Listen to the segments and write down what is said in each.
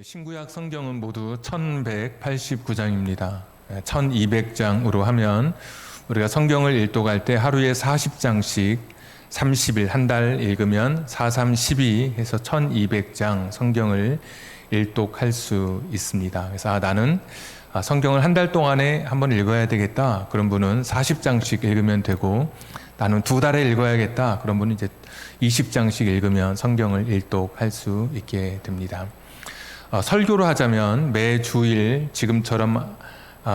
신구약 성경은 모두 1189장입니다. 1200장으로 하면 우리가 성경을 일독할 때 하루에 40장씩 30일 한 달 읽으면 4, 3, 12 해서 1200장 성경을 일독할 수 있습니다. 그래서 나는 성경을 한 달 동안에 한번 읽어야 되겠다. 그런 분은 40장씩 읽으면 되고, 나는 2달에 읽어야겠다. 그런 분은 이제 20장씩 읽으면 성경을 일독할 수 있게 됩니다. 설교로 하자면 매주일 지금처럼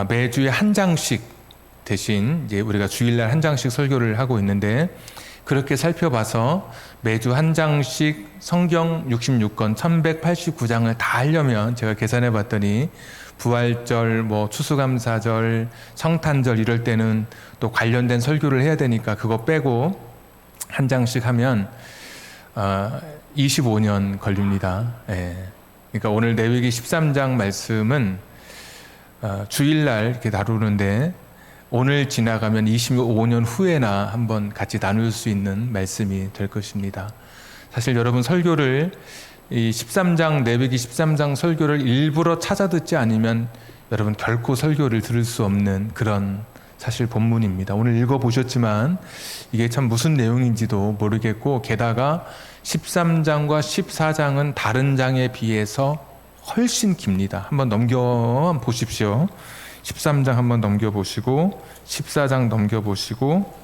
매주에 한 장씩 대신 이제 우리가 주일날 한 장씩 설교를 하고 있는데, 그렇게 살펴봐서 매주 한 장씩 성경 66권 1189장을 다 하려면 제가 계산해 봤더니 부활절, 추수감사절, 성탄절 이럴 때는 또 관련된 설교를 해야 되니까 그거 빼고 한 장씩 하면 25년 걸립니다. 그러니까 오늘 레위기 13장 말씀은 주일날 이렇게 다루는데, 오늘 지나가면 25년 후에나 한번 같이 나눌 수 있는 말씀이 될 것입니다. 사실 여러분 설교를 이 13장 레위기 13장 설교를 일부러 찾아 듣지 않으면 여러분 결코 설교를 들을 수 없는 그런 사실 본문입니다. 오늘 읽어보셨지만 이게 참 무슨 내용인지도 모르겠고, 게다가 13장과 14장은 다른 장에 비해서 훨씬 깁니다. 한번 넘겨 보십시오. 13장 한번 넘겨보시고 14장 넘겨보시고,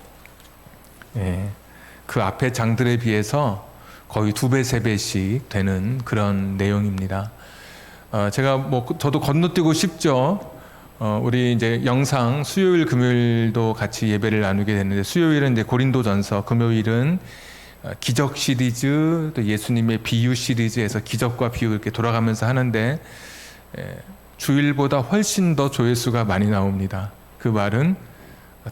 그 앞에 장들에 비해서 거의 2배, 3배씩 되는 그런 내용입니다. 제가 저도 건너뛰고 싶죠. 우리 이제 영상 수요일, 금요일도 같이 예배를 나누게 됐는데, 수요일은 이제 고린도전서, 금요일은 기적 시리즈, 또 예수님의 비유 시리즈에서 기적과 비유 이렇게 돌아가면서 하는데, 주일보다 훨씬 더 조회수가 많이 나옵니다. 그 말은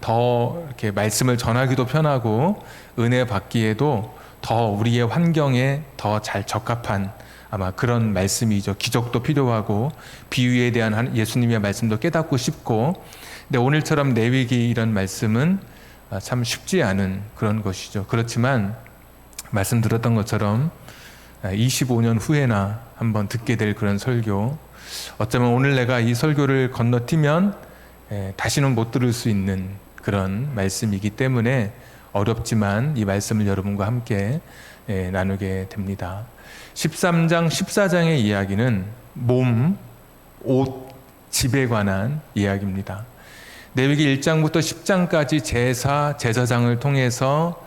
더 이렇게 말씀을 전하기도 편하고 은혜 받기에도 더 우리의 환경에 더 잘 적합한 아마 그런 말씀이죠. 기적도 필요하고 비유에 대한 예수님의 말씀도 깨닫고 싶고, 근데 오늘처럼 레위기 이런 말씀은 참 쉽지 않은 그런 것이죠. 그렇지만 말씀드렸던 것처럼 25년 후에나 한번 듣게 될 그런 설교, 어쩌면 오늘 내가 이 설교를 건너뛰면 다시는 못 들을 수 있는 그런 말씀이기 때문에 어렵지만 이 말씀을 여러분과 함께 나누게 됩니다. 13장, 14장의 이야기는 몸, 옷, 집에 관한 이야기입니다. 레위기 1장부터 10장까지 제사, 제사장을 통해서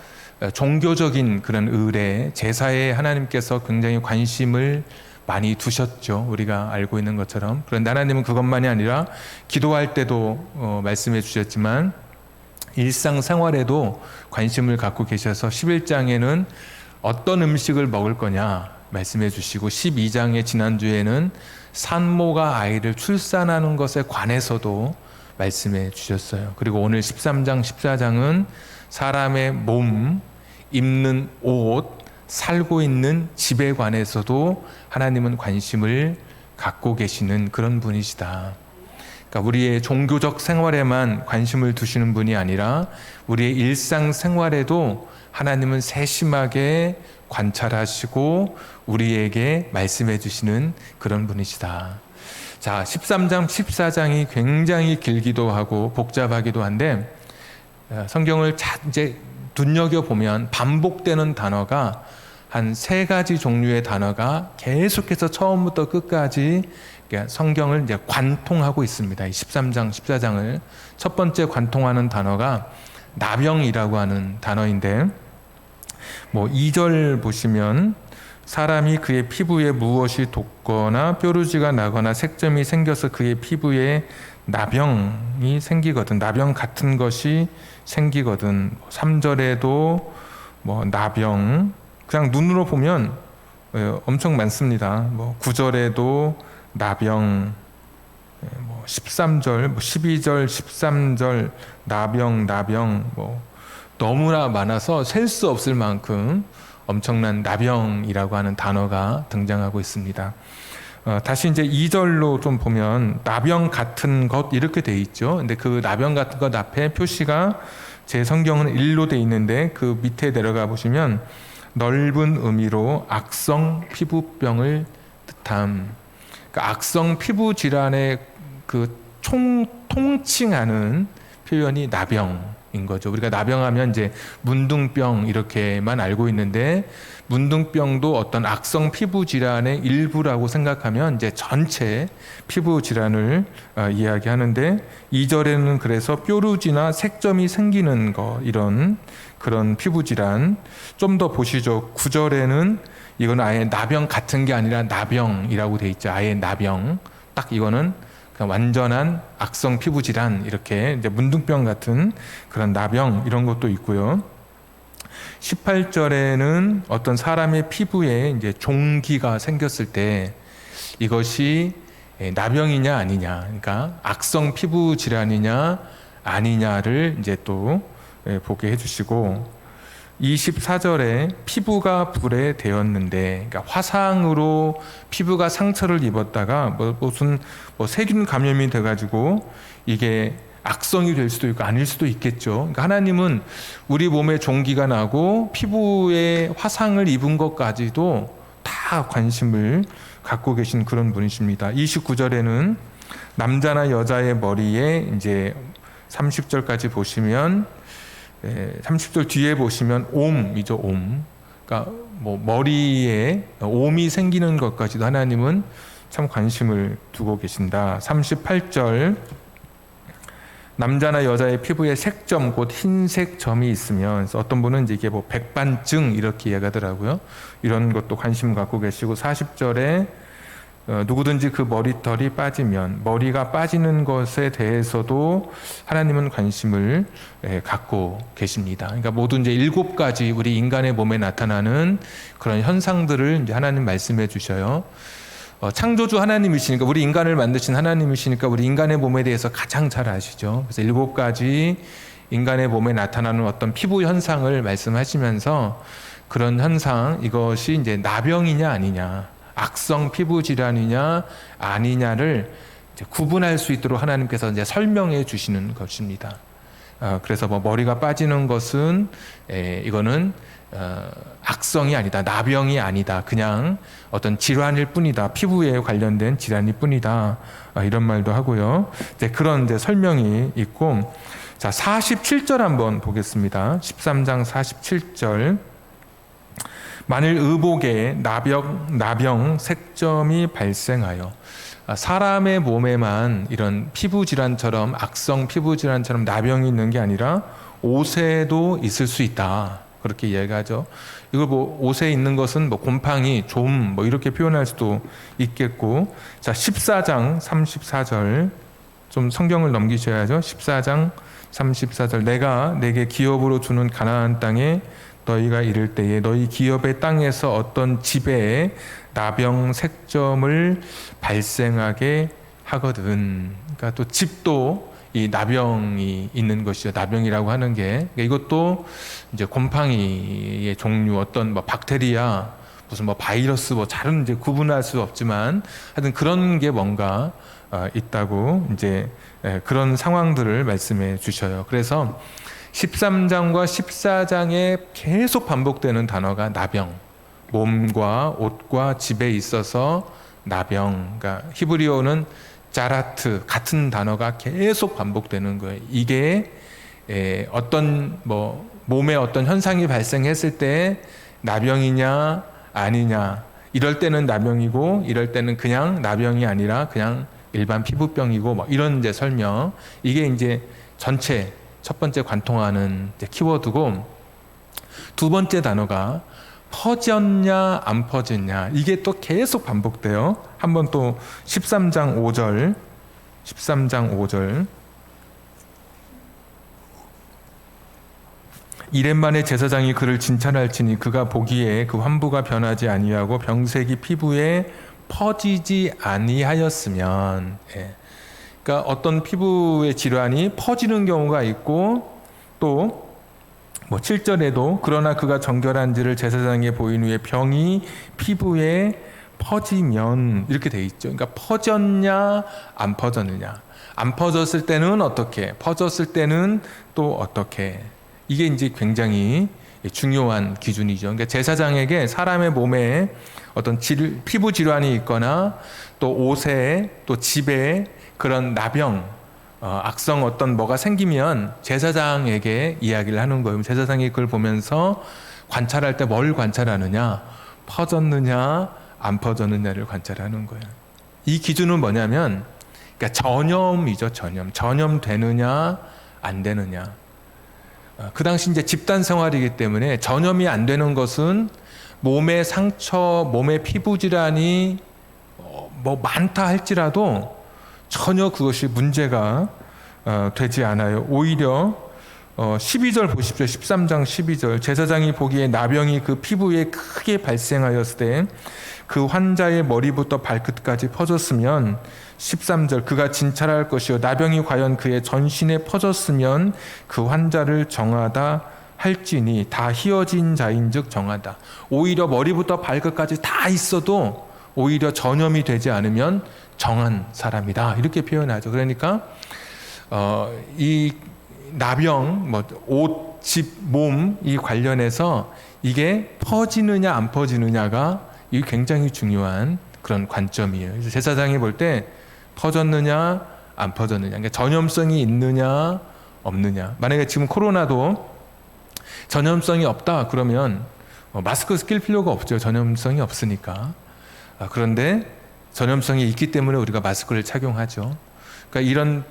종교적인 그런 의례, 제사에 하나님께서 굉장히 관심을 많이 두셨죠. 우리가 알고 있는 것처럼. 그런데 하나님은 그것만이 아니라 기도할 때도 말씀해 주셨지만 일상생활에도 관심을 갖고 계셔서 11장에는 어떤 음식을 먹을 거냐 말씀해 주시고, 12장의 지난주에는 산모가 아이를 출산하는 것에 관해서도 말씀해 주셨어요. 그리고 오늘 13장, 14장은 사람의 몸, 입는 옷, 살고 있는 집에 관해서도 하나님은 관심을 갖고 계시는 그런 분이시다. 그러니까 우리의 종교적 생활에만 관심을 두시는 분이 아니라 우리의 일상 생활에도 하나님은 세심하게 관찰하시고 우리에게 말씀해 주시는 그런 분이시다. 자, 13장, 14장이 굉장히 길기도 하고 복잡하기도 한데, 성경을 이제 눈여겨보면 반복되는 단어가 한 3가지 종류의 단어가 계속해서 처음부터 끝까지 성경을 이제 관통하고 있습니다. 이 13장, 14장을. 첫 번째 관통하는 단어가 나병이라고 하는 단어인데, 2절 보시면 사람이 그의 피부에 무엇이 돋거나 뾰루지가 나거나 색점이 생겨서 그의 피부에 나병이 생기거든, 나병 같은 것이 생기거든. 3절에도 나병, 그냥 눈으로 보면 엄청 많습니다. 9절에도 나병, 13절, 12절, 13절 나병, 너무나 많아서 셀 수 없을 만큼 엄청난 나병이라고 하는 단어가 등장하고 있습니다. 다시 이제 2절로 좀 보면 나병 같은 것 이렇게 돼 있죠. 근데 그 나병 같은 것 앞에 표시가 제 성경은 1로 돼 있는데, 그 밑에 내려가 보시면 넓은 의미로 악성 피부병을 뜻함. 그러니까 악성 피부 질환의 그 통칭하는 표현이 나병인 거죠. 우리가 나병하면 이제 문둥병 이렇게만 알고 있는데, 문둥병도 어떤 악성 피부 질환의 일부라고 생각하면 이제 전체 피부 질환을 이야기하는데, 2절에는 그래서 뾰루지나 색점이 생기는 거, 이런 그런 피부 질환. 좀 더 보시죠. 9절에는 이건 아예 나병 같은 게 아니라 나병이라고 돼 있죠. 아예 나병. 딱 이거는 그냥 완전한 악성 피부 질환, 이렇게 이제 문둥병 같은 그런 나병, 이런 것도 있고요. 18절에는 어떤 사람의 피부에 이제 종기가 생겼을 때 이것이 나병이냐 아니냐, 그러니까 악성 피부 질환이냐 아니냐를 이제 또 보게 해주시고, 24절에 피부가 불에 데었는데, 그러니까 화상으로 피부가 상처를 입었다가 무슨 세균 감염이 돼가지고 이게 악성이 될 수도 있고 아닐 수도 있겠죠. 그러니까 하나님은 우리 몸에 종기가 나고 피부에 화상을 입은 것까지도 다 관심을 갖고 계신 그런 분이십니다. 29절에는 남자나 여자의 머리에 이제 30절까지 보시면, 30절 뒤에 보시면 옴이죠, 옴. 그러니까 뭐 머리에 옴이 생기는 것까지도 하나님은 참 관심을 두고 계신다. 38절, 남자나 여자의 피부에 색점, 곧 흰색 점이 있으면, 어떤 분은 이제 이게 뭐 백반증 이렇게 이야기하더라고요. 이런 것도 관심 갖고 계시고, 40절에 누구든지 그 머리털이 빠지면, 머리가 빠지는 것에 대해서도 하나님은 관심을 갖고 계십니다. 그러니까 모두 이제 7가지 우리 인간의 몸에 나타나는 그런 현상들을 이제 하나님 말씀해 주셔요. 창조주 하나님이시니까, 우리 인간을 만드신 하나님이시니까 우리 인간의 몸에 대해서 가장 잘 아시죠. 그래서 7가지 인간의 몸에 나타나는 어떤 피부 현상을 말씀하시면서, 그런 현상, 이것이 이제 나병이냐 아니냐, 악성 피부 질환이냐 아니냐를 이제 구분할 수 있도록 하나님께서 이제 설명해 주시는 것입니다. 그래서 뭐 머리가 빠지는 것은 이거는 악성이 아니다, 나병이 아니다, 그냥 어떤 질환일 뿐이다, 피부에 관련된 질환일 뿐이다, 이런 말도 하고요. 이제 그런 이제 설명이 있고, 자 47절 한번 보겠습니다. 13장 47절. 만일 의복에 나병 색점이 발생하여, 사람의 몸에만 이런 피부 질환처럼, 악성 피부 질환처럼 나병이 있는 게 아니라 옷에도 있을 수 있다, 그렇게 이야기하죠. 이걸 뭐 옷에 있는 것은 뭐 곰팡이, 좀 뭐 이렇게 표현할 수도 있겠고. 자 14장 34절, 좀 성경을 넘기셔야죠. 14장 34절. 내가 내게 기업으로 주는 가나안 땅에 너희가 이를 때에 너희 기업의 땅에서 어떤 집에 나병 색점을 발생하게 하거든. 그러니까 또 집도 이 나병이 있는 것이죠. 나병이라고 하는 게, 그러니까 이것도 이제 곰팡이의 종류, 어떤 뭐 박테리아, 무슨 뭐 바이러스, 뭐 잘은 이제 구분할 수 없지만 하여튼 그런 게 뭔가 있다고 이제 그런 상황들을 말씀해 주셔요. 그래서 13장과 14장에 계속 반복되는 단어가 나병, 몸과 옷과 집에 있어서 나병, 그러니까 히브리어는 자라트, 같은 단어가 계속 반복되는 거예요. 이게 어떤 뭐 몸에 어떤 현상이 발생했을 때 나병이냐 아니냐, 이럴 때는 나병이고 이럴 때는 그냥 나병이 아니라 그냥 일반 피부병이고 뭐 이런 이제 설명, 이게 이제 전체 첫 번째 관통하는 키워드고, 두 번째 단어가 퍼졌냐 안 퍼졌냐, 이게 또 계속 반복돼요. 한번 또 13장 5절. 이렛만에 제사장이 그를 진찰할지니 그가 보기에 그 환부가 변하지 아니하고 병색이 피부에 퍼지지 아니하였으면. 그러니까 어떤 피부의 질환이 퍼지는 경우가 있고, 또 뭐 7절에도 그러나 그가 정결한지를 제사장에 보인 후에 병이 피부에 퍼지면, 이렇게 돼 있죠. 그러니까 퍼졌냐 안 퍼졌느냐, 안 퍼졌을 때는 어떻게, 퍼졌을 때는 또 어떻게, 이게 이제 굉장히 중요한 기준이죠. 그러니까 제사장에게 사람의 몸에 어떤 피부 질환이 있거나 또 옷에 또 집에 그런 나병, 악성 어떤 뭐가 생기면 제사장에게 이야기를 하는 거예요. 제사장이 그걸 보면서 관찰할 때 뭘 관찰하느냐, 퍼졌느냐 안 퍼졌느냐를 관찰하는 거예요. 이 기준은 뭐냐면 그러니까 전염이죠. 전염되느냐 안 되느냐. 그 당시 이제 집단 생활이기 때문에 전염이 안 되는 것은 몸의 상처, 몸의 피부 질환이 뭐 많다 할지라도 전혀 그것이 문제가 되지 않아요. 오히려 12절 보십시오. 13장 12절. 제사장이 보기에 나병이 그 피부에 크게 발생하였을 때 그 환자의 머리부터 발끝까지 퍼졌으면 13절 그가 진찰할 것이요 나병이 과연 그의 전신에 퍼졌으면 그 환자를 정하다 할지니 다 희어진 자인즉 정하다. 오히려 머리부터 발끝까지 다 있어도 오히려 전염이 되지 않으면 정한 사람이다. 이렇게 표현하죠. 그러니까 이 나병, 옷, 집, 몸 이 관련해서 이게 퍼지느냐 안 퍼지느냐가 이 굉장히 중요한 그런 관점이에요. 그래서 제사장이 볼 때 퍼졌느냐 안 퍼졌느냐, 그러니까 전염성이 있느냐 없느냐. 만약에 지금 코로나도 전염성이 없다 그러면 마스크 낄 필요가 없죠. 전염성이 없으니까. 그런데 전염성이 있기 때문에 우리가 마스크를 착용하죠. 그러니까 이런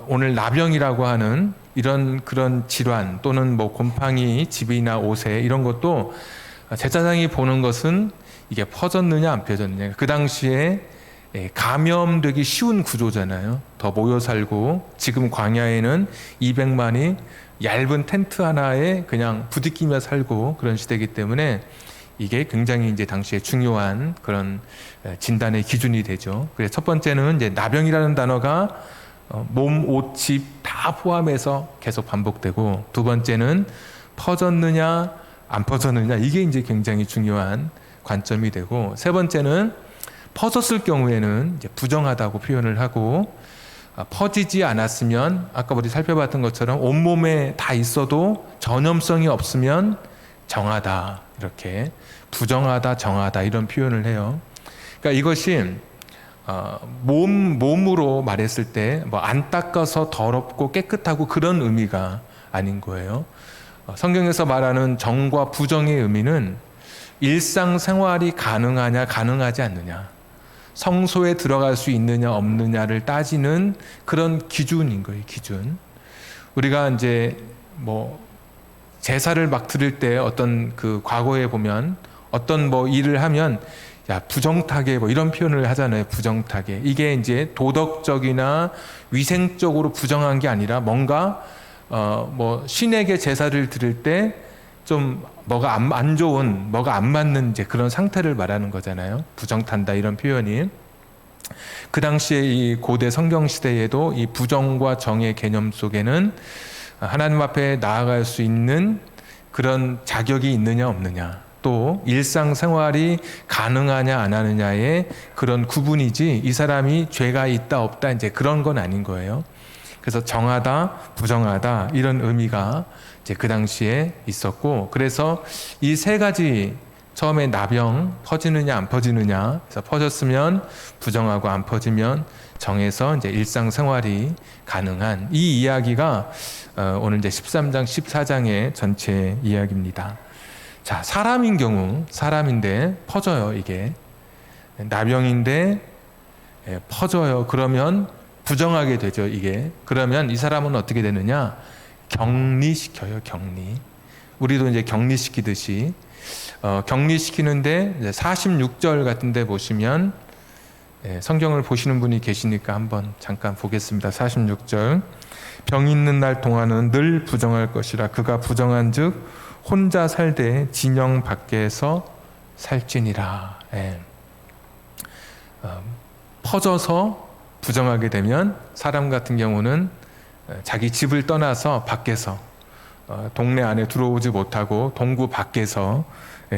오늘 나병이라고 하는 이런 그런 질환 또는 뭐 곰팡이 집이나 옷에 이런 것도 제사장이 보는 것은 이게 퍼졌느냐 안 퍼졌느냐. 그 당시에 감염되기 쉬운 구조잖아요. 더 모여 살고 지금 광야에는 200만이 얇은 텐트 하나에 그냥 부딪히며 살고 그런 시대이기 때문에 이게 굉장히 이제 당시에 중요한 그런 진단의 기준이 되죠. 그래서 첫 번째는 이제 나병이라는 단어가 몸, 옷, 집 다 포함해서 계속 반복되고, 두 번째는 퍼졌느냐 안 퍼졌느냐, 이게 이제 굉장히 중요한 관점이 되고, 세 번째는 퍼졌을 경우에는 이제 부정하다고 표현을 하고, 퍼지지 않았으면 아까 우리 살펴봤던 것처럼 온몸에 다 있어도 전염성이 없으면 정하다, 이렇게 부정하다, 정하다 이런 표현을 해요. 그러니까 이것이 몸으로 말했을 때 뭐 안 닦아서 더럽고 깨끗하고 그런 의미가 아닌 거예요. 성경에서 말하는 정과 부정의 의미는 일상생활이 가능하냐 가능하지 않느냐, 성소에 들어갈 수 있느냐 없느냐를 따지는 그런 기준인 거예요. 기준. 우리가 이제 뭐 제사를 막 드릴 때 어떤 그 과거에 보면 어떤 뭐 일을 하면 야 부정타계 뭐 이런 표현을 하잖아요. 부정타계. 이게 이제 도덕적이나 위생적으로 부정한 게 아니라 뭔가 뭐 신에게 제사를 드릴 때 좀 뭐가 안 좋은, 뭐가 안 맞는 이제 그런 상태를 말하는 거잖아요. 부정탄다 이런 표현이. 그 당시에 이 고대 성경 시대에도 이 부정과 정의 개념 속에는 하나님 앞에 나아갈 수 있는 그런 자격이 있느냐 없느냐, 또 일상생활이 가능하냐 안 하느냐의 그런 구분이지 이 사람이 죄가 있다 없다 이제 그런 건 아닌 거예요. 그래서 정하다 부정하다 이런 의미가 이제 그 당시에 있었고, 그래서 이 세 가지, 처음에 나병 퍼지느냐 안 퍼지느냐, 그래서 퍼졌으면 부정하고 안 퍼지면 정해서 이제 일상생활이 가능한 이 이야기가 오늘 이제 13장 14장의 전체 이야기입니다. 자, 사람인 경우, 사람인데 퍼져요. 이게 나병인데 퍼져요. 그러면 부정하게 되죠. 이게 그러면 이 사람은 어떻게 되느냐, 격리시켜요. 격리. 우리도 이제 격리시키듯이 격리시키는데 46절 같은 데 보시면, 성경을 보시는 분이 계시니까 한번 잠깐 보겠습니다. 46절. 병 있는 날 동안은 늘 부정할 것이라 그가 부정한 즉 혼자 살되 진영 밖에서 살지니라. 퍼져서 부정하게 되면 사람 같은 경우는 자기 집을 떠나서 밖에서 동네 안에 들어오지 못하고 동구 밖에서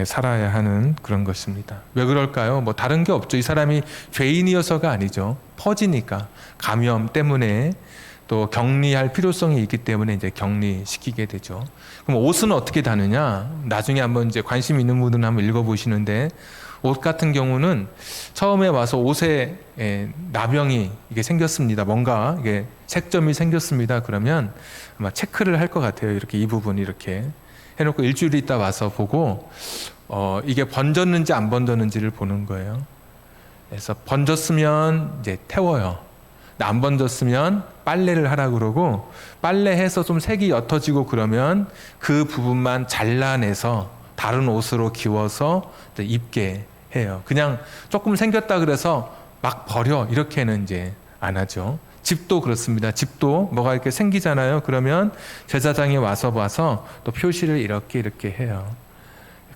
살아야 하는 그런 것입니다. 왜 그럴까요? 뭐 다른 게 없죠. 이 사람이 죄인이어서가 아니죠. 퍼지니까, 감염 때문에 또 격리할 필요성이 있기 때문에 이제 격리시키게 되죠. 그럼 옷은 어떻게 다느냐? 나중에 한번 이제 관심 있는 분들은 한번 읽어보시는데, 옷 같은 경우는 처음에 와서 옷에 나병이 이게 생겼습니다. 뭔가 이게 색점이 생겼습니다. 그러면 아마 체크를 할 것 같아요. 이렇게 이 부분 이렇게 해놓고 일주일 있다 와서 보고 이게 번졌는지 안 번졌는지를 보는 거예요. 그래서 번졌으면 이제 태워요. 안 번졌으면 빨래를 하라 그러고, 빨래해서 좀 색이 옅어지고 그러면 그 부분만 잘라내서 다른 옷으로 기워서 입게 해요. 그냥 조금 생겼다 그래서 막 버려 이렇게는 이제 안 하죠. 집도 그렇습니다. 집도 뭐가 이렇게 생기잖아요. 그러면 제사장이 와서 봐서 또 표시를 이렇게 해요.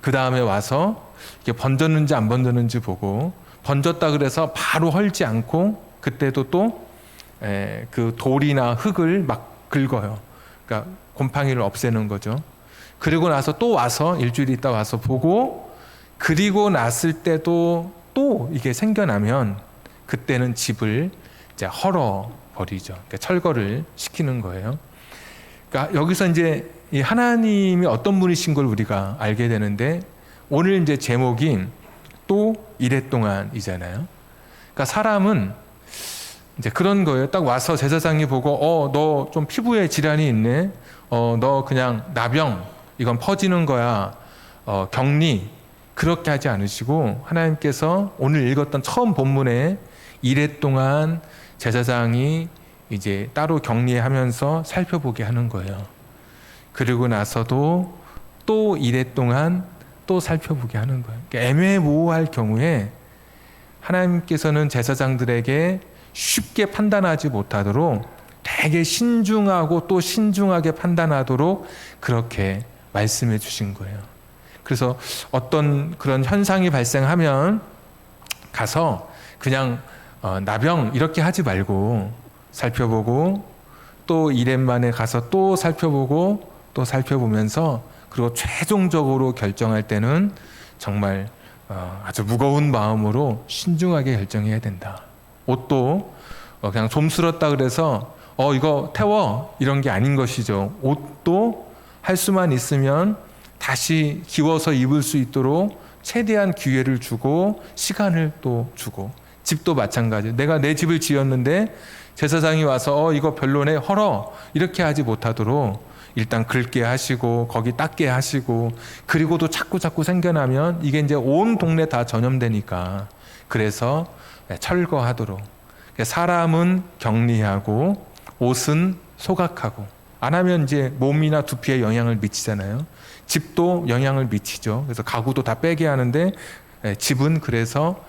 그 다음에 와서 이게 번졌는지 안 번졌는지 보고, 번졌다 그래서 바로 헐지 않고 그때도 또 그 돌이나 흙을 막 긁어요. 그러니까 곰팡이를 없애는 거죠. 그리고 나서 또 와서 일주일 있다 와서 보고, 그리고 났을 때도 또 이게 생겨나면 그때는 집을 이제 헐어 버리죠. 그러니까 철거를 시키는 거예요. 그러니까 여기서 이제 이 하나님이 어떤 분이신 걸 우리가 알게 되는데, 오늘 이제 제목이 또 이랫동안이잖아요. 그러니까 사람은 이제 그런 거예요. 딱 와서 제사장이 보고 너 좀 피부에 질환이 있네. 너 그냥 나병, 이건 퍼지는 거야. 격리, 그렇게 하지 않으시고, 하나님께서 오늘 읽었던 처음 본문에 이랫동안 제사장이 이제 따로 격리하면서 살펴보게 하는 거예요. 그리고 나서도 또 이랫동안 또 살펴보게 하는 거예요. 그러니까 애매모호할 경우에 하나님께서는 제사장들에게 쉽게 판단하지 못하도록 되게 신중하고 또 신중하게 판단하도록 그렇게 말씀해 주신 거예요. 그래서 어떤 그런 현상이 발생하면 가서 그냥 나병 이렇게 하지 말고 살펴보고, 또 이렛만에 가서 또 살펴보고 또 살펴보면서, 그리고 최종적으로 결정할 때는 정말 아주 무거운 마음으로 신중하게 결정해야 된다. 옷도 그냥 좀스럽다 그래서 이거 태워 이런 게 아닌 것이죠. 옷도 할 수만 있으면 다시 기워서 입을 수 있도록 최대한 기회를 주고 시간을 또 주고, 집도 마찬가지. 내가 내 집을 지었는데 제사장이 와서 이거 별로네 헐어 이렇게 하지 못하도록 일단 긁게 하시고 거기 닦게 하시고, 그리고도 자꾸 생겨나면 이게 이제 온 동네 다 전염되니까 그래서 철거하도록. 사람은 격리하고 옷은 소각하고, 안 하면 이제 몸이나 두피에 영향을 미치잖아요. 집도 영향을 미치죠. 그래서 가구도 다 빼게 하는데 집은 그래서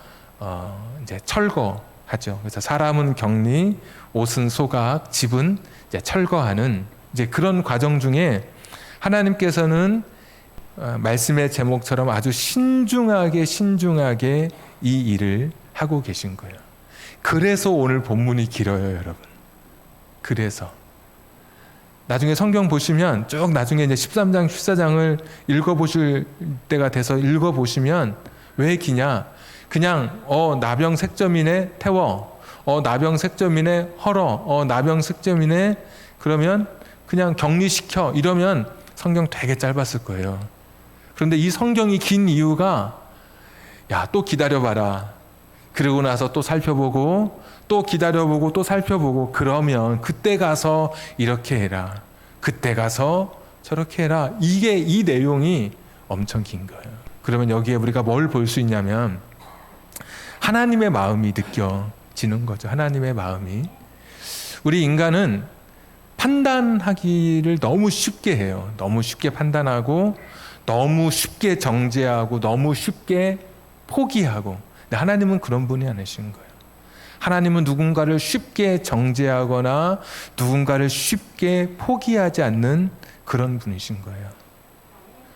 이제 철거하죠. 그래서 사람은 격리, 옷은 소각, 집은 이제 철거하는 이제 그런 과정 중에 하나님께서는 말씀의 제목처럼 아주 신중하게 이 일을 하고 계신 거예요. 그래서 오늘 본문이 길어요, 여러분. 그래서 나중에 성경 보시면 쭉 나중에 이제 13장, 14장을 읽어보실 때가 돼서 읽어보시면 왜 기냐? 그냥 나병 색점이네 태워, 나병 색점이네 헐어, 나병 색점이네 그러면 그냥 격리시켜 이러면 성경 되게 짧았을 거예요. 그런데 이 성경이 긴 이유가, 야, 또 기다려봐라. 그러고 나서 또 살펴보고 또 기다려보고 또 살펴보고, 그러면 그때 가서 이렇게 해라, 그때 가서 저렇게 해라. 이게 이 내용이 엄청 긴 거예요. 그러면 여기에 우리가 뭘 볼 수 있냐면 하나님의 마음이 느껴지는 거죠. 하나님의 마음이. 우리 인간은 판단하기를 너무 쉽게 해요. 너무 쉽게 판단하고 너무 쉽게 정죄하고 너무 쉽게 포기하고. 근데 하나님은 그런 분이 아니신 거예요. 하나님은 누군가를 쉽게 정죄하거나 누군가를 쉽게 포기하지 않는 그런 분이신 거예요.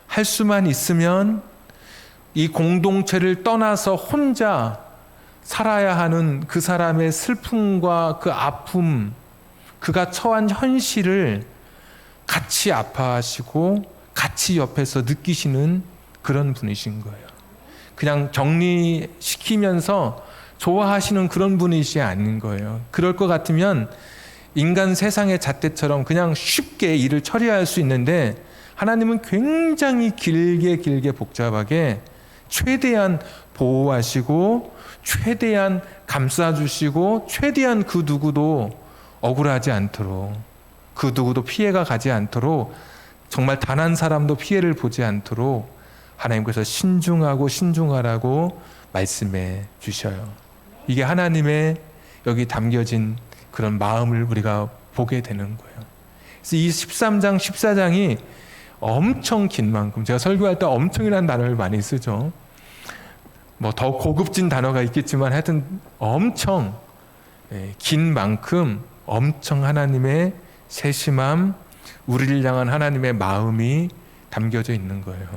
할 수만 있으면 이 공동체를 떠나서 혼자 살아야 하는 그 사람의 슬픔과 그 아픔, 그가 처한 현실을 같이 아파하시고 같이 옆에서 느끼시는 그런 분이신 거예요. 그냥 격리시키면서 좋아하시는 그런 분이시 아닌 거예요. 그럴 것 같으면 인간 세상의 잣대처럼 그냥 쉽게 일을 처리할 수 있는데 하나님은 굉장히 길게 복잡하게 최대한 보호하시고 최대한 감싸주시고 최대한 그 누구도 억울하지 않도록, 그 누구도 피해가 가지 않도록, 정말 단 한 사람도 피해를 보지 않도록 하나님께서 신중하라고 말씀해 주셔요. 이게 하나님의 여기 담겨진 그런 마음을 우리가 보게 되는 거예요. 그래서 이 13장, 14장이 엄청 긴 만큼, 제가 설교할 때 엄청이라는 단어를 많이 쓰죠. 뭐 더 고급진 단어가 있겠지만 하여튼 엄청 긴 만큼 엄청 하나님의 세심함, 우리를 향한 하나님의 마음이 담겨져 있는 거예요.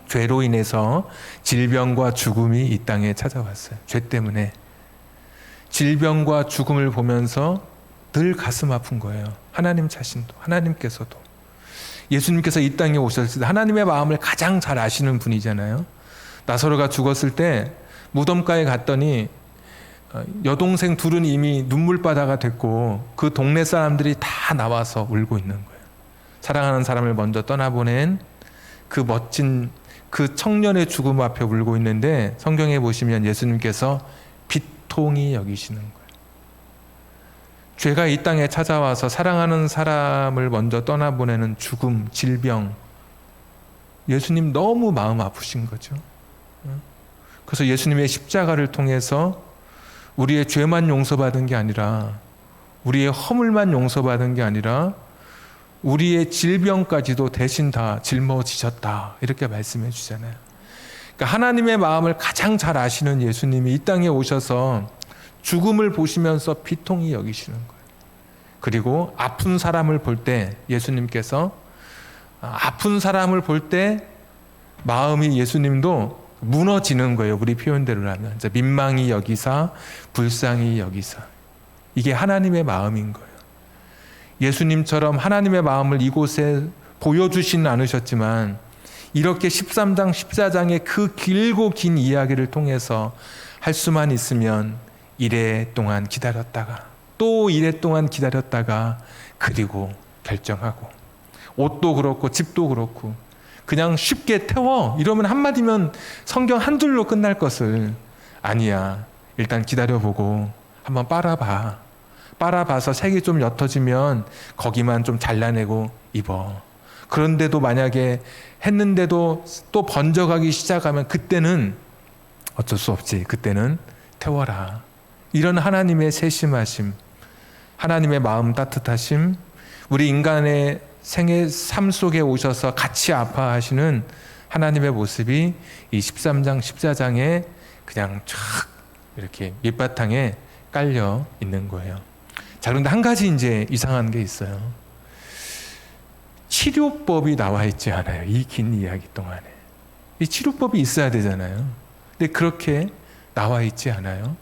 죄로 인해서 질병과 죽음이 이 땅에 찾아왔어요. 죄 때문에 질병과 죽음을 보면서 늘 가슴 아픈 거예요. 하나님 자신도, 하나님께서도. 예수님께서 이 땅에 오셨을 때 하나님의 마음을 가장 잘 아시는 분이잖아요. 나사로가 죽었을 때 무덤가에 갔더니 여동생 둘은 이미 눈물바다가 됐고 그 동네 사람들이 다 나와서 울고 있는 거예요. 사랑하는 사람을 먼저 떠나보낸 그 멋진 그 청년의 죽음 앞에 울고 있는데, 성경에 보시면 예수님께서 비통히 여기시는 거예요. 죄가 이 땅에 찾아와서 사랑하는 사람을 먼저 떠나보내는 죽음, 질병, 예수님 너무 마음 아프신 거죠. 그래서 예수님의 십자가를 통해서 우리의 죄만 용서받은 게 아니라, 우리의 허물만 용서받은 게 아니라 우리의 질병까지도 대신 다 짊어지셨다, 이렇게 말씀해 주잖아요. 그러니까 하나님의 마음을 가장 잘 아시는 예수님이 이 땅에 오셔서 죽음을 보시면서 비통히 여기시는 거예요. 그리고 아픈 사람을 볼 때 예수님께서 아픈 사람을 볼 때 마음이 예수님도 무너지는 거예요. 우리 표현대로 하면 민망히 여기사 불쌍히 여기사. 이게 하나님의 마음인 거예요. 예수님처럼 하나님의 마음을 이곳에 보여주지는 않으셨지만 이렇게 13장 14장의 그 길고 긴 이야기를 통해서 할 수만 있으면 이래 동안 기다렸다가 또 이래 동안 기다렸다가 그리고 결정하고, 옷도 그렇고 집도 그렇고 그냥 쉽게 태워 이러면 한마디면 성경 한 줄로 끝날 것을, 아니야, 일단 기다려보고 한번 빨아봐서 색이 좀 옅어지면 거기만 좀 잘라내고 입어. 그런데도 만약에 했는데도 또 번져가기 시작하면 그때는 어쩔 수 없지, 그때는 태워라. 이런 하나님의 세심하심, 하나님의 마음 따뜻하심, 우리 인간의 생의 삶 속에 오셔서 같이 아파하시는 하나님의 모습이 이 13장 14장에 그냥 쫙 이렇게 밑바탕에 깔려 있는 거예요. 자, 그런데 한 가지 이제 이상한 게 있어요. 치료법이 나와 있지 않아요. 이 긴 이야기 동안에. 이 치료법이 있어야 되잖아요. 근데 그렇게 나와 있지 않아요.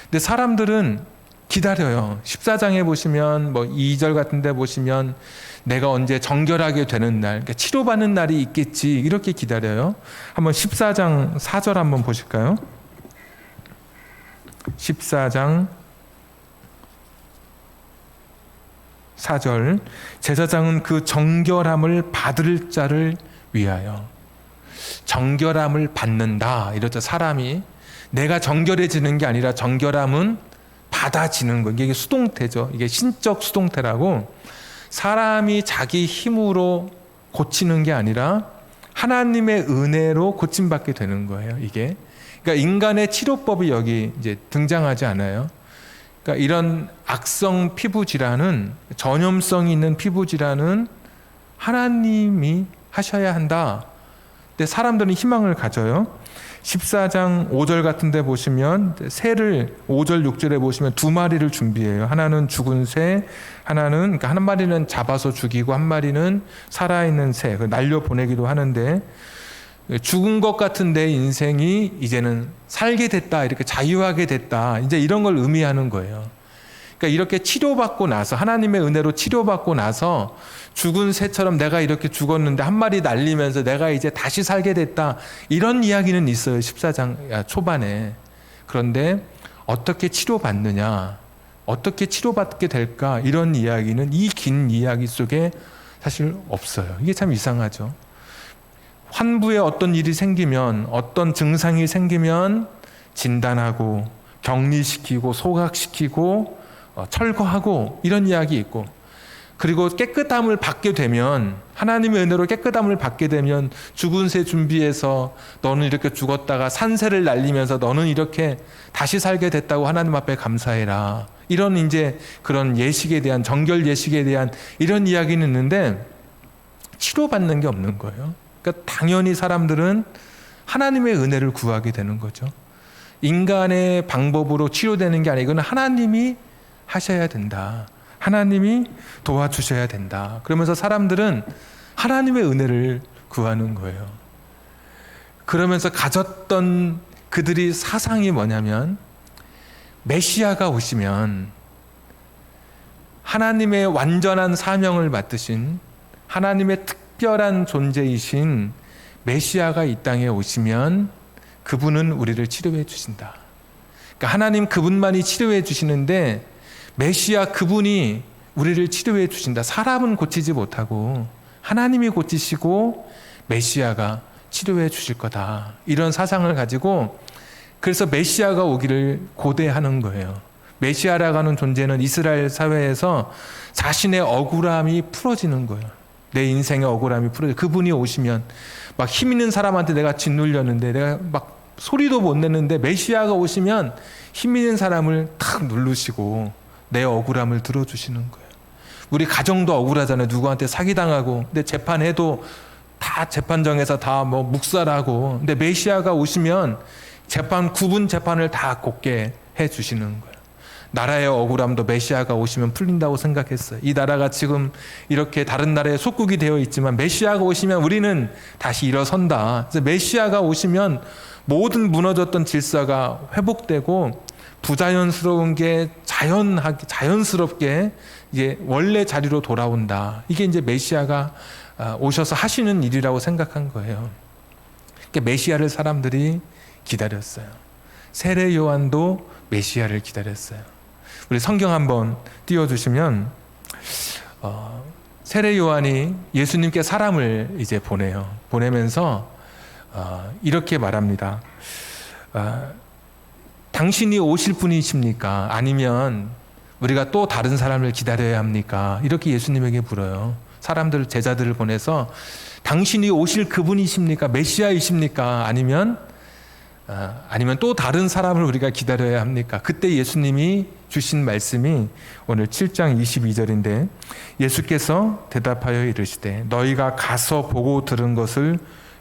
근데 사람들은 기다려요. 14장에 보시면 뭐 2절 같은 데 보시면 내가 언제 정결하게 되는 날, 그러니까 치료받는 날이 있겠지, 이렇게 기다려요. 한번 14장 4절 한번 보실까요? 14장 4절, 제사장은 그 정결함을 받을 자를 위하여. 정결함을 받는다 이렇죠. 사람이 내가 정결해지는 게 아니라 정결함은 받아지는 거예요. 이게 수동태죠. 이게 신적 수동태라고, 사람이 자기 힘으로 고치는 게 아니라 하나님의 은혜로 고침받게 되는 거예요. 이게 그러니까 인간의 치료법이 여기 이제 등장하지 않아요. 그러니까 이런 악성 피부 질환은, 전염성이 있는 피부 질환은 하나님이 하셔야 한다. 근데 사람들은 희망을 가져요. 14장 5절 같은 데 보시면 새를 5절 6절에 보시면 두 마리를 준비해요. 하나는 죽은 새, 하나는, 그러니까 한 마리는 잡아서 죽이고 한 마리는 살아있는 새, 날려보내기도 하는데, 죽은 것 같은 내 인생이 이제는 살게 됐다, 이렇게 자유하게 됐다, 이제 이런 걸 의미하는 거예요. 그러니까 이렇게 치료받고 나서, 하나님의 은혜로 치료받고 나서 죽은 새처럼 내가 이렇게 죽었는데 한 마리 날리면서 내가 이제 다시 살게 됐다, 이런 이야기는 있어요. 14장 초반에. 그런데 어떻게 치료받느냐, 어떻게 치료받게 될까? 이런 이야기는 이 긴 이야기 속에 사실 없어요. 이게 참 이상하죠. 환부에 어떤 일이 생기면, 어떤 증상이 생기면 진단하고 격리시키고 소각시키고 철거하고 이런 이야기 있고, 그리고 깨끗함을 받게 되면, 하나님의 은혜로 깨끗함을 받게 되면 죽은 새 준비해서 너는 이렇게 죽었다가 산새를 날리면서 너는 이렇게 다시 살게 됐다고 하나님 앞에 감사해라. 이런 이제 그런 예식에 대한, 정결 예식에 대한 이런 이야기는 있는데 치료받는 게 없는 거예요. 그러니까 당연히 사람들은 하나님의 은혜를 구하게 되는 거죠. 인간의 방법으로 치료되는 게 아니고 이건 하나님이 하셔야 된다. 하나님이 도와주셔야 된다. 그러면서 사람들은 하나님의 은혜를 구하는 거예요. 그러면서 가졌던 그들이 사상이 뭐냐면, 메시아가 오시면 하나님의 완전한 사명을 맡으신, 하나님의 특별한 존재이신 메시아가 이 땅에 오시면 그분은 우리를 치료해 주신다. 그러니까 하나님 그분만이 치료해 주시는데 메시아 그분이 우리를 치료해 주신다. 사람은 고치지 못하고 하나님이 고치시고 메시아가 치료해 주실 거다. 이런 사상을 가지고, 그래서 메시아가 오기를 고대하는 거예요. 메시아라고 하는 존재는 이스라엘 사회에서 자신의 억울함이 풀어지는 거예요. 내 인생의 억울함이 풀어져. 그분이 오시면 막 힘 있는 사람한테 내가 짓눌렸는데 내가 막 소리도 못 냈는데 메시아가 오시면 힘 있는 사람을 탁 누르시고 내 억울함을 들어주시는 거예요. 우리 가정도 억울하잖아요. 누구한테 사기당하고, 근데 재판해도 다 재판정에서 다 뭐 묵살하고, 근데 메시아가 오시면 구분 재판을 다 곱게 해주시는 거예요. 나라의 억울함도 메시아가 오시면 풀린다고 생각했어요. 이 나라가 지금 이렇게 다른 나라에 속국이 되어 있지만 메시아가 오시면 우리는 다시 일어선다. 그래서 메시아가 오시면 모든 무너졌던 질서가 회복되고 부자연스러운 게 자연스럽게 이제 원래 자리로 돌아온다. 이게 이제 메시아가 오셔서 하시는 일이라고 생각한 거예요. 그러니까 메시아를 사람들이 기다렸어요. 세례 요한도 메시아를 기다렸어요. 우리 성경 한번 띄워주시면 세례 요한이 예수님께 사람을 이제 보내면서 이렇게 말합니다. 당신이 오실 분이십니까? 아니면 우리가 또 다른 사람을 기다려야 합니까? 이렇게 예수님에게 물어요. 사람들, 제자들을 보내서 당신이 오실 그분이십니까? 메시아이십니까? 아니면 또 다른 사람을 우리가 기다려야 합니까? 그때 예수님이 주신 말씀이 오늘 7장 22절인데, 예수께서 대답하여 이르시되 너희가 가서 보고 들은 것을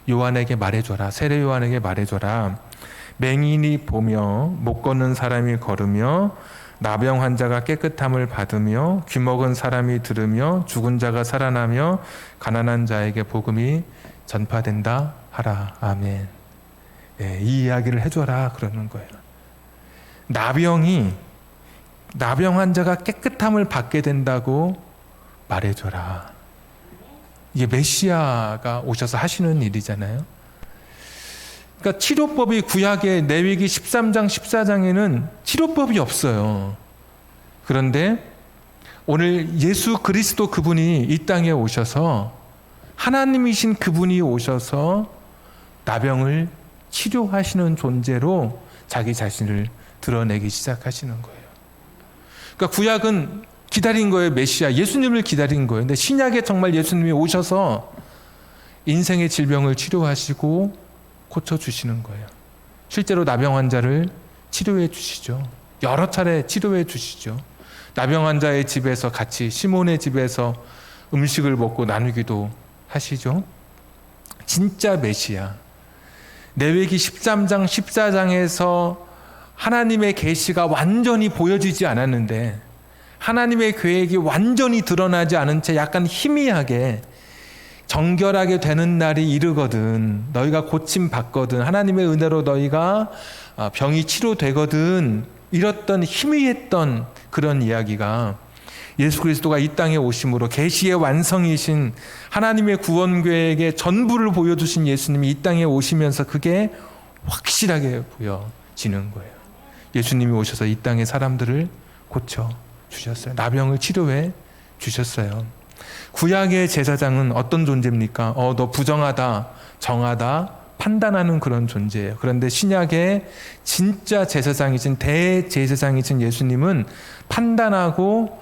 요한에게 말해줘라. 세례 요한에게 말해줘라. 맹인이 보며 못 걷는 사람이 걸으며 나병 환자가 깨끗함을 받으며 귀먹은 사람이 들으며 죽은 자가 살아나며 가난한 자에게 복음이 전파된다 하라. 아멘. 네, 이 이야기를 해줘라 그러는 거예요. 나병 환자가 깨끗함을 받게 된다고 말해줘라. 이게 메시아가 오셔서 하시는 일이잖아요. 그러니까 치료법이 구약의 레위기 13장 14장에는 치료법이 없어요. 그런데 오늘 예수 그리스도 그분이 이 땅에 오셔서, 하나님이신 그분이 오셔서 나병을 치료하시는 존재로 자기 자신을 드러내기 시작하시는 거예요. 그러니까 구약은 기다린 거예요. 메시아 예수님을 기다린 거예요. 근데 신약에 정말 예수님이 오셔서 인생의 질병을 치료하시고 고쳐주시는 거예요. 실제로 나병 환자를 치료해 주시죠. 여러 차례 치료해 주시죠. 나병 환자의 집에서 같이 시몬의 집에서 음식을 먹고 나누기도 하시죠. 진짜 메시아. 레위기 13장 14장에서 하나님의 계시가 완전히 보여지지 않았는데, 하나님의 계획이 완전히 드러나지 않은 채 약간 희미하게 정결하게 되는 날이 이르거든, 너희가 고침 받거든, 하나님의 은혜로 너희가 병이 치료되거든, 이랬던 희미했던 그런 이야기가 예수 그리스도가 이 땅에 오심으로 계시의 완성이신 하나님의 구원 계획의 전부를 보여주신 예수님이 이 땅에 오시면서 그게 확실하게 보여지는 거예요. 예수님이 오셔서 이 땅의 사람들을 고쳐 주셨어요. 나병을 치료해 주셨어요. 구약의 제사장은 어떤 존재입니까? 너 부정하다, 정하다, 판단하는 그런 존재예요. 그런데 신약의 진짜 제사장이신 대제사장이신 예수님은 판단하고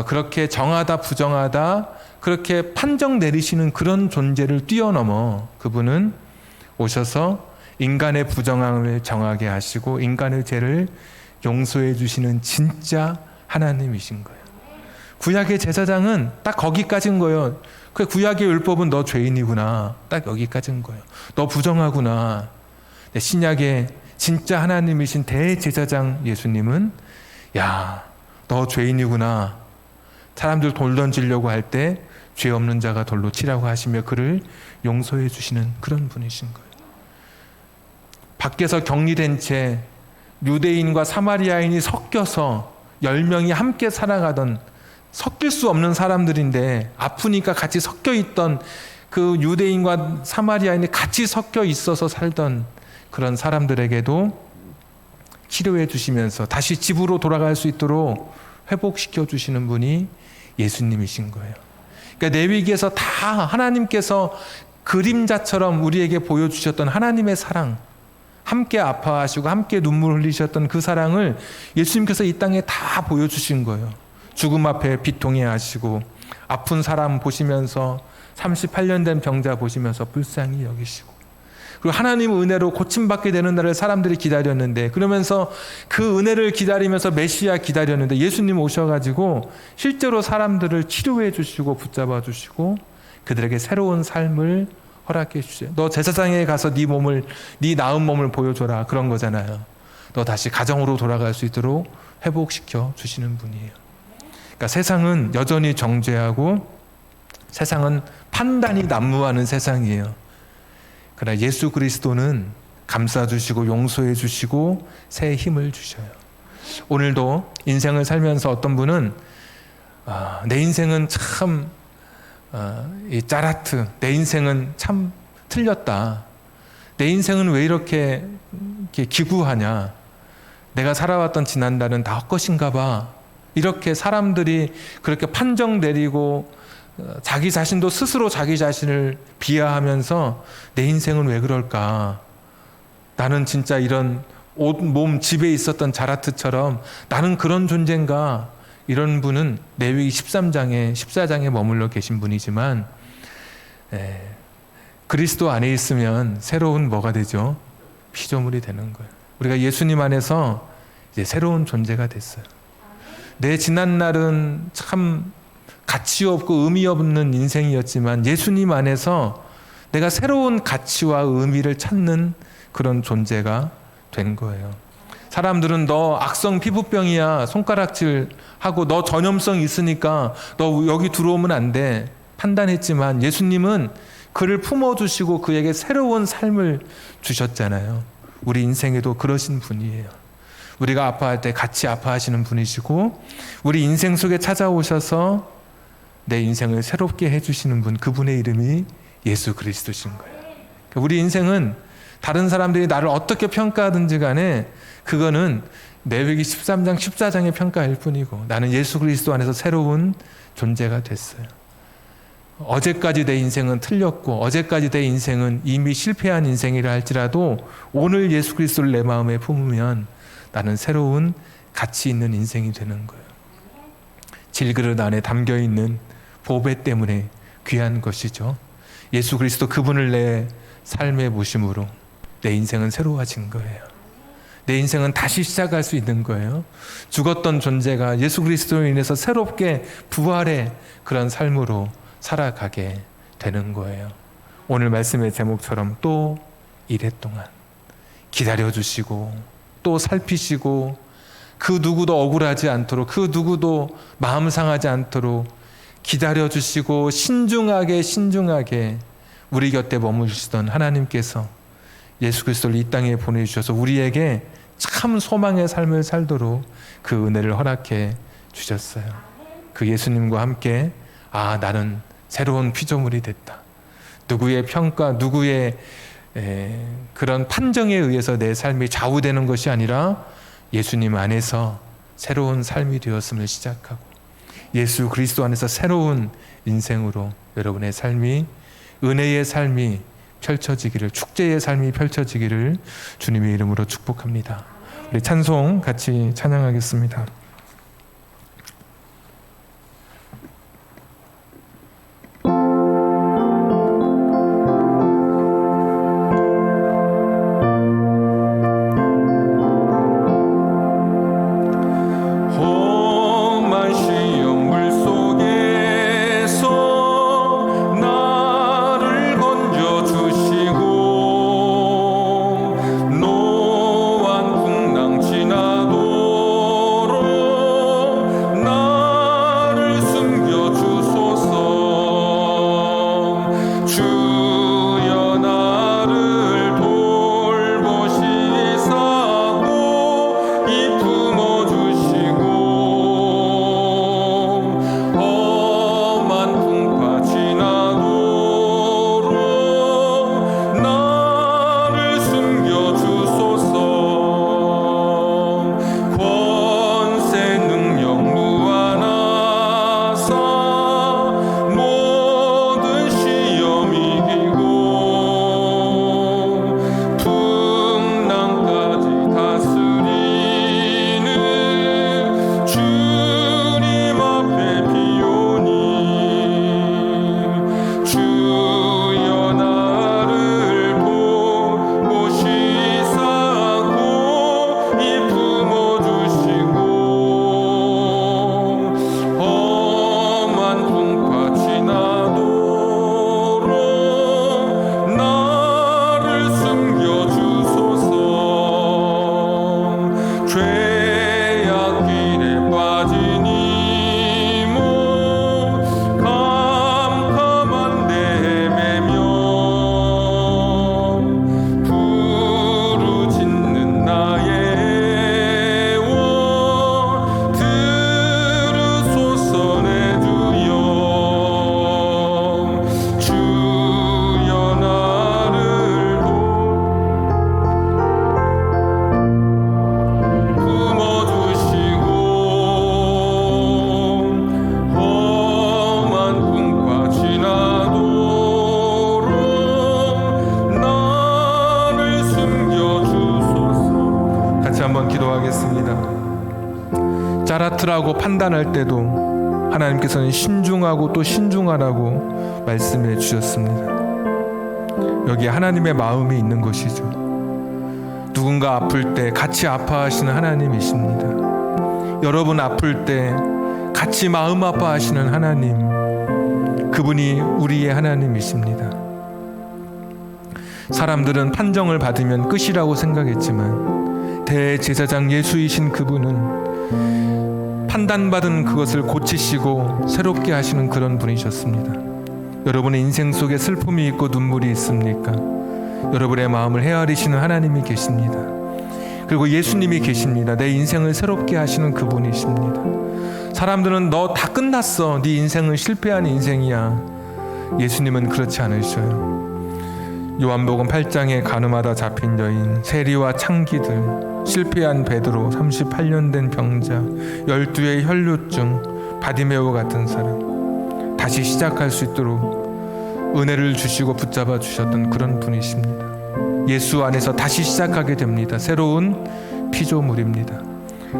그렇게 정하다, 부정하다, 그렇게 판정 내리시는 그런 존재를 뛰어넘어 그분은 오셔서 인간의 부정함을 정하게 하시고 인간의 죄를 용서해 주시는 진짜 하나님이신 거예요. 구약의 제사장은 딱 거기까지인 거예요. 그 구약의 율법은 너 죄인이구나. 딱 여기까지인 거예요. 너 부정하구나. 신약의 진짜 하나님이신 대제사장 예수님은 야, 너 죄인이구나. 사람들 돌 던지려고 할 때 죄 없는 자가 돌로 치라고 하시며 그를 용서해 주시는 그런 분이신 거예요. 밖에서 격리된 채 유대인과 사마리아인이 섞여서 10명이 함께 살아가던 섞일 수 없는 사람들인데 아프니까 같이 섞여 있던 그 유대인과 사마리아인이 같이 섞여 있어서 살던 그런 사람들에게도 치료해 주시면서 다시 집으로 돌아갈 수 있도록 회복시켜 주시는 분이 예수님이신 거예요. 그러니까 레위기에서 다 하나님께서 그림자처럼 우리에게 보여주셨던 하나님의 사랑, 함께 아파하시고 함께 눈물 흘리셨던 그 사랑을 예수님께서 이 땅에 다 보여주신 거예요. 죽음 앞에 비통해 하시고 아픈 사람 보시면서 38년 된 병자 보시면서 불쌍히 여기시고 그리고 하나님 은혜로 고침받게 되는 날을 사람들이 기다렸는데 그러면서 그 은혜를 기다리면서 메시아 기다렸는데 예수님 오셔가지고 실제로 사람들을 치료해 주시고 붙잡아 주시고 그들에게 새로운 삶을 허락해 주세요. 너 제사장에 가서 네 나은 몸을 보여줘라 그런 거잖아요. 너 다시 가정으로 돌아갈 수 있도록 회복시켜 주시는 분이에요. 그러니까 세상은 여전히 정죄하고 세상은 판단이 난무하는 세상이에요. 그러나 예수 그리스도는 감싸주시고 용서해 주시고 새 힘을 주셔요. 오늘도 인생을 살면서 어떤 분은 내 인생은 참 짜라트, 내 인생은 참 틀렸다. 내 인생은 왜 이렇게 기구하냐. 내가 살아왔던 지난날은 다 헛것인가 봐. 이렇게 사람들이 그렇게 판정 내리고 자기 자신도 스스로 자기 자신을 비하하면서 내 인생은 왜 그럴까? 나는 진짜 이런 몸 집에 있었던 자라트처럼 나는 그런 존재인가? 이런 분은 레위기 13장에 14장에 머물러 계신 분이지만 그리스도 안에 있으면 새로운 뭐가 되죠? 피조물이 되는 거예요. 우리가 예수님 안에서 이제 새로운 존재가 됐어요. 내 지난날은 참 가치 없고 의미 없는 인생이었지만 예수님 안에서 내가 새로운 가치와 의미를 찾는 그런 존재가 된 거예요. 사람들은 너 악성 피부병이야 손가락질하고 너 전염성 있으니까 너 여기 들어오면 안 돼 판단했지만 예수님은 그를 품어주시고 그에게 새로운 삶을 주셨잖아요. 우리 인생에도 그러신 분이에요. 우리가 아파할 때 같이 아파하시는 분이시고 우리 인생 속에 찾아오셔서 내 인생을 새롭게 해주시는 분, 그분의 이름이 예수 그리스도신 거예요. 우리 인생은 다른 사람들이 나를 어떻게 평가하든지 간에 그거는 레위기 13장 14장의 평가일 뿐이고 나는 예수 그리스도 안에서 새로운 존재가 됐어요. 어제까지 내 인생은 틀렸고 어제까지 내 인생은 이미 실패한 인생이라 할지라도 오늘 예수 그리스도를 내 마음에 품으면 나는 새로운 가치 있는 인생이 되는 거예요. 질그릇 안에 담겨있는 보배 때문에 귀한 것이죠. 예수 그리스도 그분을 내 삶에 모심으로 내 인생은 새로워진 거예요. 내 인생은 다시 시작할 수 있는 거예요. 죽었던 존재가 예수 그리스도로 인해서 새롭게 부활의 그런 삶으로 살아가게 되는 거예요. 오늘 말씀의 제목처럼 또 이랫동안 기다려주시고 또 살피시고 그 누구도 억울하지 않도록 그 누구도 마음 상하지 않도록 기다려주시고 신중하게 우리 곁에 머무시던 하나님께서 예수 그리스도를 이 땅에 보내주셔서 우리에게 참 소망의 삶을 살도록 그 은혜를 허락해 주셨어요. 그 예수님과 함께 나는 새로운 피조물이 됐다. 누구의 평가, 누구의 그런 판정에 의해서 내 삶이 좌우되는 것이 아니라 예수님 안에서 새로운 삶이 되었음을 시작하고 예수 그리스도 안에서 새로운 인생으로 여러분의 삶이, 은혜의 삶이 펼쳐지기를, 축제의 삶이 펼쳐지기를 주님의 이름으로 축복합니다. 우리 찬송 같이 찬양하겠습니다. 짜라트라고 판단할 때도 하나님께서는 신중하고 또 신중하라고 말씀해 주셨습니다. 여기에 하나님의 마음이 있는 것이죠. 누군가 아플 때 같이 아파하시는 하나님이십니다. 여러분 아플 때 같이 마음 아파하시는 하나님, 그분이 우리의 하나님이십니다. 사람들은 판정을 받으면 끝이라고 생각했지만 대제사장 예수이신 그분은 판단받은 그것을 고치시고 새롭게 하시는 그런 분이셨습니다. 여러분의 인생 속에 슬픔이 있고 눈물이 있습니까? 여러분의 마음을 헤아리시는 하나님이 계십니다. 그리고 예수님이 계십니다. 내 인생을 새롭게 하시는 그분이십니다. 사람들은 너 다 끝났어, 네 인생은 실패한 인생이야. 예수님은 그렇지 않으셔요. 요한복음 8장에 가늠하다 잡힌 여인, 세리와 창기들, 실패한 베드로, 38년 된 병자, 12의 혈루증, 바디메오 같은 사람, 다시 시작할 수 있도록 은혜를 주시고 붙잡아 주셨던 그런 분이십니다. 예수 안에서 다시 시작하게 됩니다. 새로운 피조물입니다.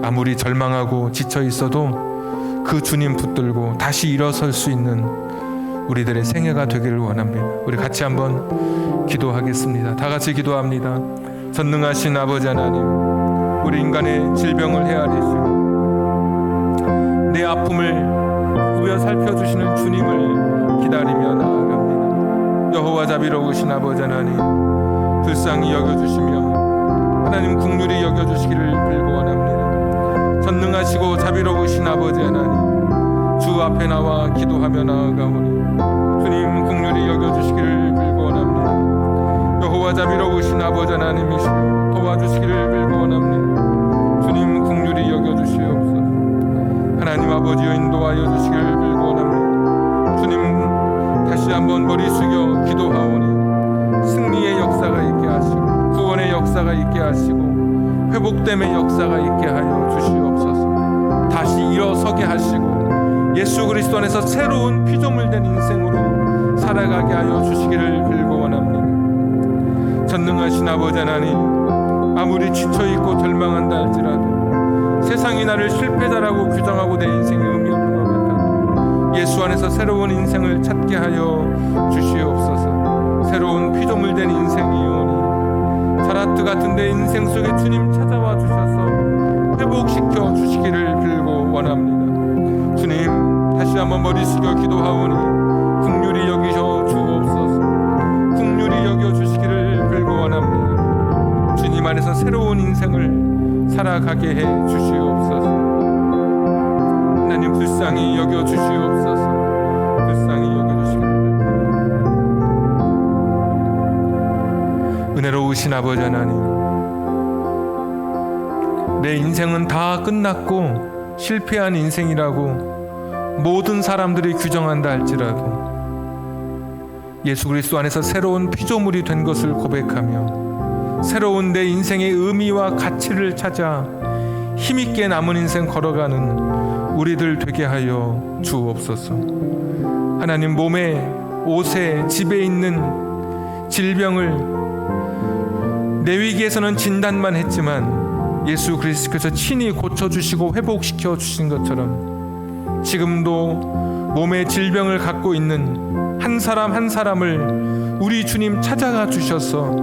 아무리 절망하고 지쳐 있어도 그 주님 붙들고 다시 일어설 수 있는 우리들의 생애가 되기를 원합니다. 우리 같이 한번 기도하겠습니다. 다 같이 기도합니다. 전능하신 아버지 하나님, 우리 인간의 질병을 헤아리시고 내 아픔을 구여 살펴주시는 주님을 기다리며 나아갑니다. 여호와 자비로우신 아버지 하나님, 불쌍히 여겨주시며 하나님 긍휼히 여겨주시기를 빌고 원합니다. 전능하시고 자비로우신 아버지 하나님, 주 앞에 나와 기도하며 나아가오니 주님 긍휼히 여겨주시기를 빌고 원합니다. 여호와 자비로우신 아버지 하나님이시여 도와주시기를 빌고 원합니다. 주님 긍휼히 여겨주시옵소서. 하나님 아버지여 인도하여 주시기를 빌고 원합니다. 주님 다시 한번 머리 숙여 기도하오니 승리의 역사가 있게 하시고 구원의 역사가 있게 하시고 회복됨의 역사가 있게 하여 주시옵소서. 예수 그리스도 안에서 새로운 피조물 된 인생으로 살아가게 하여 주시기를 빌고 원합니다. 전능하신 아버지 하나님, 아무리 지쳐있고 절망한다 할지라도 세상이 나를 실패자라고 규정하고 내 인생이 의미 없는 것 같아도 예수 안에서 새로운 인생을 찾게 하여 주시옵소서. 새로운 피조물 된 인생이오니 자라트 같은 내 인생 속에 주님 찾아와 주셔서 회복시켜 주시기를 빌고 원합니다. 주님, 다시 한번 머리 숙여 기도하오니 긍휼히 여기셔 주옵소서. 긍휼히 여겨 주시기를 빌고 원합니다. 주님 안에서 새로운 인생을 살아가게 해 주시옵소서. 하나님, 불쌍히 여겨 주시옵소서. 불쌍히 여겨 주시기를. 은혜로우신 아버지 하나님, 내 인생은 다 끝났고 실패한 인생이라고 모든 사람들이 규정한다 할지라도 예수 그리스도 안에서 새로운 피조물이 된 것을 고백하며 새로운 내 인생의 의미와 가치를 찾아 힘있게 남은 인생 걸어가는 우리들 되게 하여 주옵소서. 하나님, 몸에, 옷에, 집에 있는 질병을 내 위기에서는 진단만 했지만 예수 그리스도께서 친히 고쳐주시고 회복시켜 주신 것처럼 지금도 몸의 질병을 갖고 있는 한 사람 한 사람을 우리 주님 찾아가 주셔서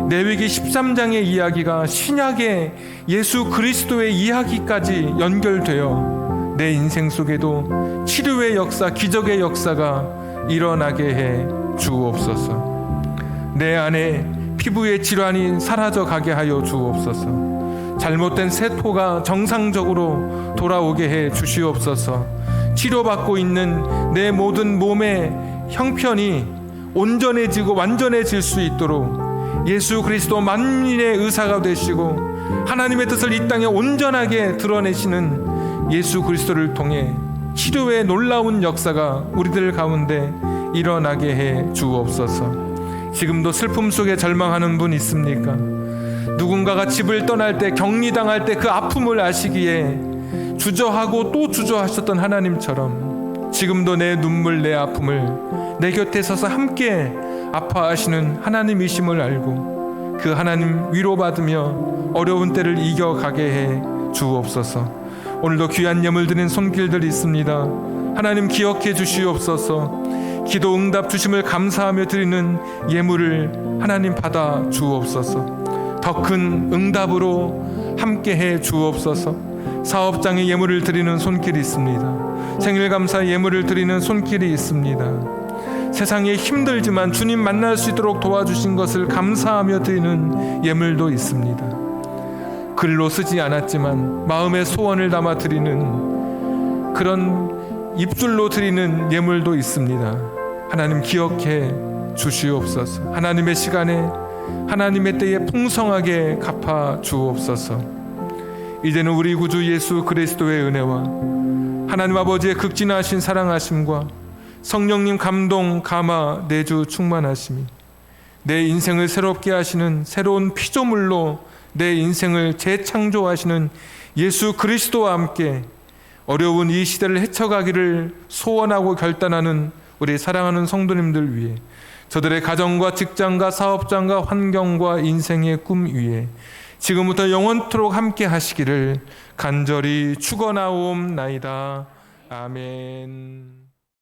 레위기 13장의 이야기가 신약의 예수 그리스도의 이야기까지 연결되어 내 인생 속에도 치료의 역사, 기적의 역사가 일어나게 해 주옵소서. 내 안에 피부의 질환이 사라져 가게 하여 주옵소서. 잘못된 세포가 정상적으로 돌아오게 해 주시옵소서. 치료받고 있는 내 모든 몸의 형편이 온전해지고 완전해질 수 있도록 예수 그리스도 만민의 의사가 되시고 하나님의 뜻을 이 땅에 온전하게 드러내시는 예수 그리스도를 통해 치료의 놀라운 역사가 우리들 가운데 일어나게 해 주옵소서. 지금도 슬픔 속에 절망하는 분 있습니까? 누군가가 집을 떠날 때, 격리당할 때 그 아픔을 아시기에 주저하고 또 주저하셨던 하나님처럼 지금도 내 눈물, 내 아픔을 내 곁에 서서 함께 아파하시는 하나님이심을 알고 그 하나님 위로받으며 어려운 때를 이겨가게 해 주옵소서. 오늘도 귀한 예물 드린 손길들이 있습니다. 하나님, 기억해 주시옵소서. 기도 응답 주심을 감사하며 드리는 예물을 하나님 받아 주옵소서. 더 큰 응답으로 함께해 주옵소서. 사업장에 예물을 드리는 손길이 있습니다. 생일감사 예물을 드리는 손길이 있습니다. 세상에 힘들지만 주님 만날 수 있도록 도와주신 것을 감사하며 드리는 예물도 있습니다. 글로 쓰지 않았지만 마음의 소원을 담아 드리는 그런 입술로 드리는 예물도 있습니다. 하나님, 기억해 주시옵소서. 하나님의 시간에 하나님의 때에 풍성하게 갚아 주옵소서. 이제는 우리 구주 예수 그리스도의 은혜와 하나님 아버지의 극진하신 사랑하심과 성령님 감동, 감화, 내주 충만하심이 내 인생을 새롭게 하시는 새로운 피조물로 내 인생을 재창조하시는 예수 그리스도와 함께 어려운 이 시대를 헤쳐가기를 소원하고 결단하는 우리 사랑하는 성도님들 위해, 저들의 가정과 직장과 사업장과 환경과 인생의 꿈 위에 지금부터 영원토록 함께 하시기를 간절히 축원하옵나이다. 아멘.